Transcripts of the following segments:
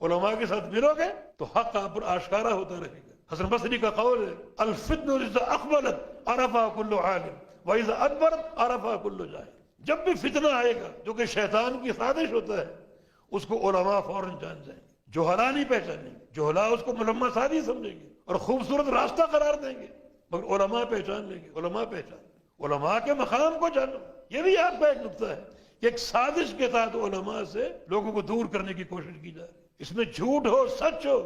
علماء کے ساتھ ملو گے تو حق آپ پر آشکارا ہوتا رہے گا. حسن بصری کا قول ہے الفتنہ اذا اقبلت عرفها كل عالم واذا ادبرت عرفها كل جاہل. جب بھی فتنہ آئے گا جو کہ شیطان کی سازش ہوتا ہے اس کو علماء فوراً جان جائیں گے. جوہلا نہیں پہچانیں گے, جوہلا اس کو ملمہ سازی سمجھیں گے اور خوبصورت راستہ قرار دیں گے, مگر علماء پہچان لیں گے. علماء پہچان لیں گے. علماء کے مقام کو جانو. یہ بھی آپ کا ایک نقطہ ہے کہ ایک سازش کے ساتھ علماء سے لوگوں کو دور کرنے کی کوشش کی جائے. اس میں جھوٹ ہو سچ ہو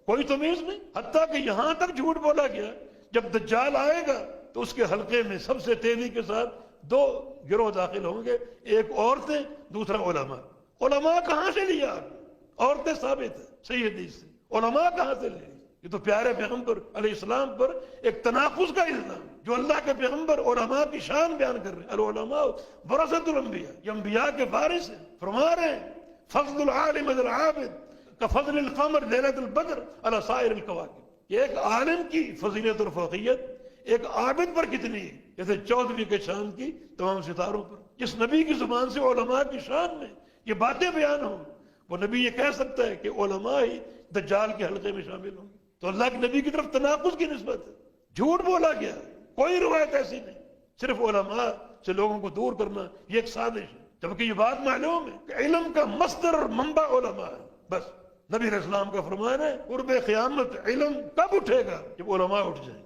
کوئی تمیز نہیں. حتیٰ کہ یہاں تک جھوٹ بولا گیا جب دجال آئے گا تو اس کے حلقے میں سب سے تیزی کے ساتھ دو گروہ داخل ہوں گے, ایک عورتیں دوسرا علماء. علماء کہاں سے لیا؟ عورتیں ثابت ہے صحیح حدیث سے. علماء کہاں سے لے؟ یہ تو پیارے پیغمبر علیہ السلام پر ایک تناقض کا الزام جو اللہ کے پیغمبر علماء کی شان بیان کر رہے ہیں. العلماء ورثۃ الانبیاء, یہ انبیاء کے وارث ہیں. فرما رہے ہیں فضل العالم علی العابد کفضل القمر لیلۃ البدر علی سائر الکواکب. یہ ایک عالم کی فضیلت اور فوقیت ایک عابد پر کتنی ہے جیسے 14ویں کے شان کی تمام ستاروں پر. جس نبی کی زبان سے علماء کی شان میں یہ باتیں بیان ہوں وہ نبی یہ کہہ سکتا ہے کہ علماء ہی دجال کے حلقے میں شامل ہوں گے. تو اللہ کے نبی کی طرف تناقض کی نسبت ہے. جھوٹ بولا گیا, کوئی روایت ایسی نہیں. صرف علماء سے لوگوں کو دور کرنا یہ ایک سازش ہے, جبکہ یہ بات معلوم ہے کہ علم کا مصدر اور منبع علماء ہے. بس نبی علیہ السلام کا فرمان ہے قرب قیامت علم کب اٹھے گا؟ جب علماء اٹھ جائیں.